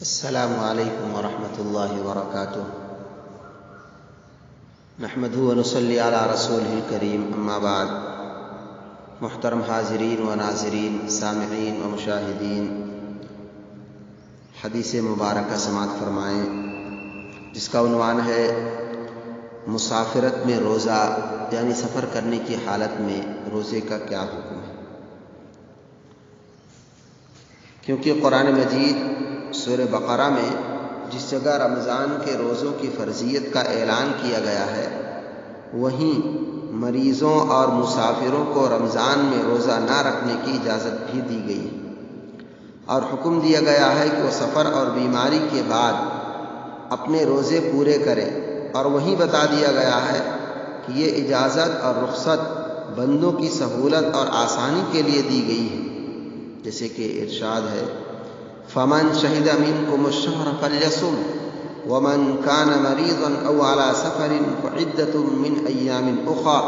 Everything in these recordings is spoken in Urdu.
السلام علیکم ورحمۃ اللہ وبرکاتہ۔ نحمدہ ونصلی علی رسولہ الکریم، اما بعد۔ محترم حاضرین و ناظرین، سامعین و مشاہدین، حدیث مبارکہ سماعت فرمائیں جس کا عنوان ہے مسافرت میں روزہ، یعنی سفر کرنے کی حالت میں روزے کا کیا حکم ہے۔ کیونکہ قرآن مجید سورہ بقرہ میں جس جگہ رمضان کے روزوں کی فرضیت کا اعلان کیا گیا ہے، وہیں مریضوں اور مسافروں کو رمضان میں روزہ نہ رکھنے کی اجازت بھی دی گئی ہے، اور حکم دیا گیا ہے کہ وہ سفر اور بیماری کے بعد اپنے روزے پورے کریں، اور وہیں بتا دیا گیا ہے کہ یہ اجازت اور رخصت بندوں کی سہولت اور آسانی کے لیے دی گئی ہے، جیسے کہ ارشاد ہے فَمَنْ شَهِدَ مِنْكُمُ الشَّهْرَ فَلْيَصُمْ وَمَنْ كَانَ مَرِيضًا أَوْ عَلَى سَفَرٍ فَعِدَّةٌ مِّنْ أَيَّامٍ أُخَرَ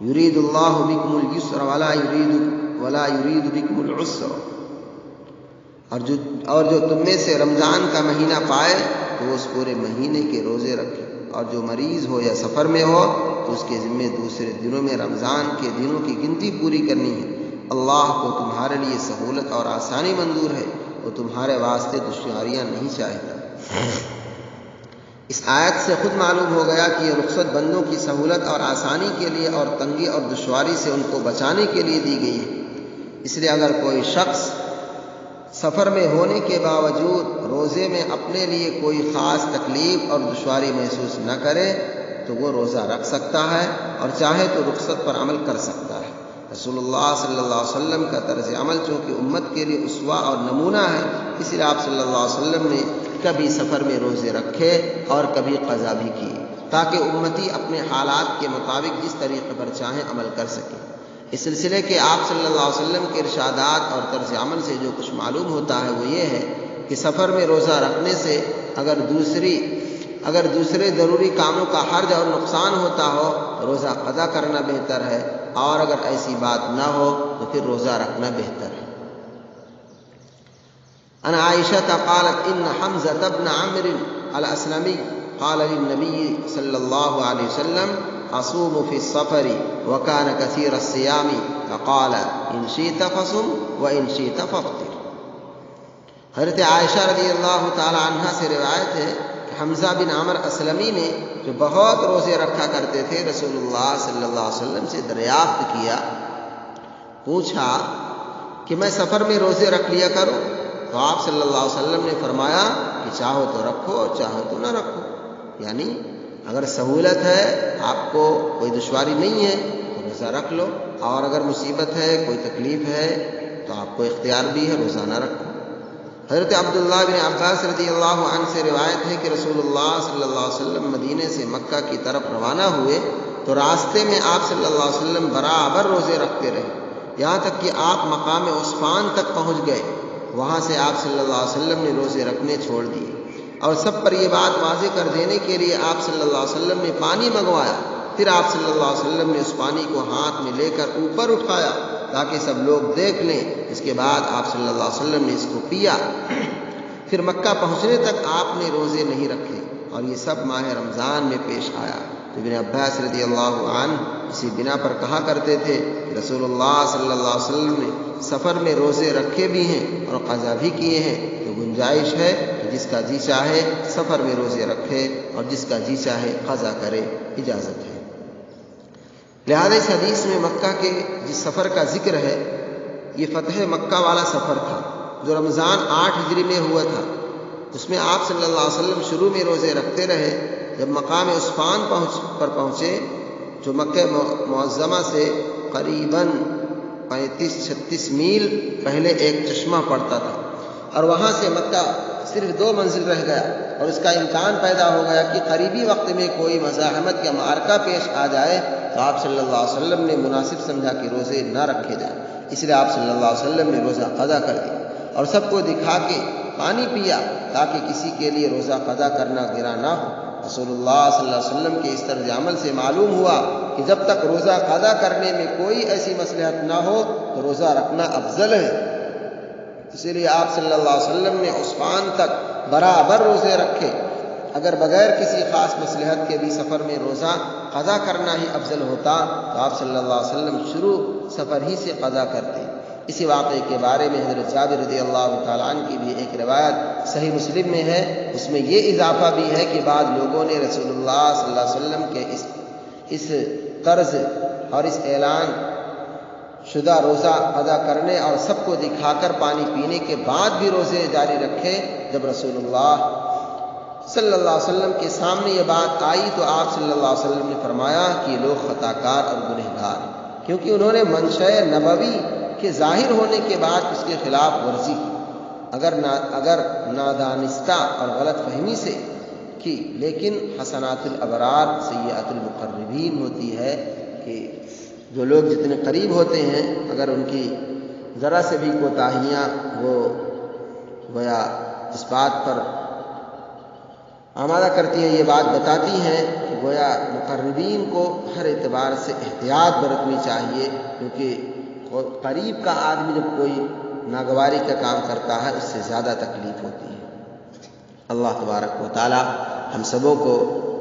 يُرِيدُ اللَّهُ بِكُمُ الْيُسْرَ وَلَا يُرِيدُ بِكُمُ الْعُسْرَ۔ اور جو تم میں سے رمضان کا مہینہ پائے تو اس پورے مہینے کے روزے رکھے، اور جو مریض ہو یا سفر میں ہو تو اس کے ذمے دوسرے دنوں میں رمضان کے دنوں کی گنتی پوری کرنی ہے۔ اللہ کو تمہارے لیے سہولت اور آسانی منظور ہے، وہ تمہارے واسطے دشواریاں نہیں چاہتا۔ اس آیت سے خود معلوم ہو گیا کہ یہ رخصت بندوں کی سہولت اور آسانی کے لیے اور تنگی اور دشواری سے ان کو بچانے کے لیے دی گئی ہے۔ اس لیے اگر کوئی شخص سفر میں ہونے کے باوجود روزے میں اپنے لیے کوئی خاص تکلیف اور دشواری محسوس نہ کرے تو وہ روزہ رکھ سکتا ہے، اور چاہے تو رخصت پر عمل کر سکتا ہے۔ رسول اللہ صلی اللہ علیہ وسلم کا طرز عمل چونکہ امت کے لیے اسوہ اور نمونہ ہے، اس لیے آپ صلی اللہ علیہ وسلم نے کبھی سفر میں روزے رکھے اور کبھی قضا بھی کی، تاکہ امتی اپنے حالات کے مطابق جس طریقے پر چاہیں عمل کر سکیں۔ اس سلسلے کے آپ صلی اللہ علیہ وسلم کے ارشادات اور طرز عمل سے جو کچھ معلوم ہوتا ہے وہ یہ ہے کہ سفر میں روزہ رکھنے سے اگر دوسرے ضروری کاموں کا حرج اور نقصان ہوتا ہو تو روزہ قضا کرنا بہتر ہے، اور اگر ایسی بات نہ ہو تو پھر روزہ رکھنا بہتر ہے۔ ان عائشہ قالت ان حمزة بن عمرو الاسلمی قال للنبي صلی اللہ علیہ وسلم اصوم في السفر وكان كثير الصيام فقال ان شئت فصم وان شئت فافطر۔ حضرت عائشہ رضی اللہ تعالی عنہا سے روایت ہے کہ حمزہ بن عمرو اسلمی نے جو بہت روزے رکھا کرتے تھے رسول اللہ صلی اللہ علیہ وسلم سے دریافت کیا، پوچھا کہ میں سفر میں روزے رکھ لیا کروں؟ تو آپ صلی اللہ علیہ وسلم نے فرمایا کہ چاہو تو رکھو اور چاہو تو نہ رکھو، یعنی اگر سہولت ہے، آپ کو کوئی دشواری نہیں ہے تو روزہ رکھ لو، اور اگر مصیبت ہے، کوئی تکلیف ہے تو آپ کو اختیار بھی ہے روزہ نہ رکھو۔ حضرت عبداللہ بن عباس رضی اللہ عنہ سے روایت ہے کہ رسول اللہ صلی اللہ علیہ وسلم مدینے سے مکہ کی طرف روانہ ہوئے تو راستے میں آپ صلی اللہ علیہ وسلم برابر روزے رکھتے رہے، یہاں تک کہ آپ مقام عثمان تک پہنچ گئے۔ وہاں سے آپ صلی اللہ علیہ وسلم نے روزے رکھنے چھوڑ دیے، اور سب پر یہ بات واضح کر دینے کے لیے آپ صلی اللہ علیہ وسلم نے پانی منگوایا۔ پھر آپ صلی اللہ علیہ وسلم نے اس پانی کو ہاتھ میں لے کر اوپر اٹھایا تاکہ سب لوگ دیکھ لیں۔ اس کے بعد آپ صلی اللہ علیہ وسلم نے اس کو پیا۔ پھر مکہ پہنچنے تک آپ نے روزے نہیں رکھے، اور یہ سب ماہ رمضان میں پیش آیا۔ تو ابن عباس رضی اللہ عنہ اسی بنا پر کہا کرتے تھے کہ رسول اللہ صلی اللہ علیہ وسلم نے سفر میں روزے رکھے بھی ہیں اور قضا بھی کیے ہیں، تو گنجائش ہے کہ جس کا جی چاہے سفر میں روزے رکھے اور جس کا جی چاہے قضا کرے، اجازت ہے۔ لہذا اس حدیث میں مکہ کے جس سفر کا ذکر ہے یہ فتح مکہ والا سفر تھا جو رمضان 8 ہجری میں ہوا تھا۔ اس میں آپ صلی اللہ علیہ وسلم شروع میں روزے رکھتے رہے، جب مقام عثمان پر پہنچے جو مکہ معظمہ سے قریباً 35-36 میل پہلے ایک چشمہ پڑتا تھا، اور وہاں سے مکہ صرف 2 منزل رہ گیا، اور اس کا امکان پیدا ہو گیا کہ قریبی وقت میں کوئی مزاحمت یا معرکہ پیش آ جائے تو آپ صلی اللہ علیہ وسلم نے مناسب سمجھا کہ روزے نہ رکھے جائیں، اس لیے آپ صلی اللہ علیہ وسلم نے روزہ قضا کر دیا اور سب کو دکھا کے پانی پیا تاکہ کسی کے لیے روزہ قضا کرنا گرا نہ ہو۔ رسول اللہ صلی اللہ علیہ وسلم کے اس طرز عمل سے معلوم ہوا کہ جب تک روزہ قضا کرنے میں کوئی ایسی مصلحت نہ ہو تو روزہ رکھنا افضل ہے۔ اسی لیے آپ صلی اللہ علیہ وسلم نے عثمان تک برابر روزے رکھے. اگر بغیر کسی خاص مصلحت کے بھی سفر میں روزہ قضا کرنا ہی افضل ہوتا تو آپ صلی اللہ علیہ وسلم شروع سفر ہی سے قضا کرتے. اسی واقعے کے بارے میں حضرت جابر رضی اللہ تعالیٰ عنہ کی بھی ایک روایت صحیح مسلم میں ہے. اس میں یہ اضافہ بھی ہے کہ بعض لوگوں نے رسول اللہ صلی اللہ علیہ وسلم کے اس طرز اور اس اعلان شدہ روزہ قضا کرنے اور سب کو دکھا کر پانی پینے کے بعد بھی روزے جاری رکھے. جب رسول اللہ صلی اللہ علیہ وسلم کے سامنے یہ بات آئی تو آپ صلی اللہ علیہ وسلم نے فرمایا کہ یہ لوگ خطا کار اور گنہگار ہیں، کیونکہ انہوں نے منشأ نبوی کے ظاہر ہونے کے بعد اس کے خلاف ورزی کی. اگر نادانستہ اور غلط فہمی سے کی، لیکن حسنات الابرار سیئات المقربین ہوتی ہے کہ جو لوگ جتنے قریب ہوتے ہیں اگر ان کی ذرا سے بھی کوتاہیاں وہ گویا اس بات پر آمادہ کرتی ہیں، یہ بات بتاتی ہیں کہ گویا مقربین کو ہر اعتبار سے احتیاط برتنی چاہیے، کیونکہ قریب کا آدمی جب کوئی ناگواری کا کام کرتا ہے اس سے زیادہ تکلیف ہوتی ہے. اللہ تبارک و تعالی ہم سبوں کو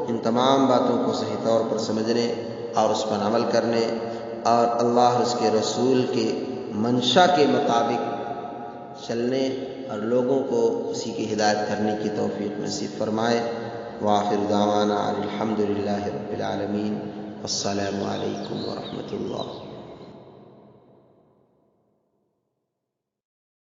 ان تمام باتوں کو صحیح طور پر سمجھنے اور اس پر عمل کرنے اور اللہ اور اس کے رسول کے منشا کے مطابق چلنے اور لوگوں کو اسی کی ہدایت کرنے کی توفیق نصیب فرمائے. وآخر دعوانا الحمد للہ رب العالمین. السلام علیکم ورحمۃ اللہ.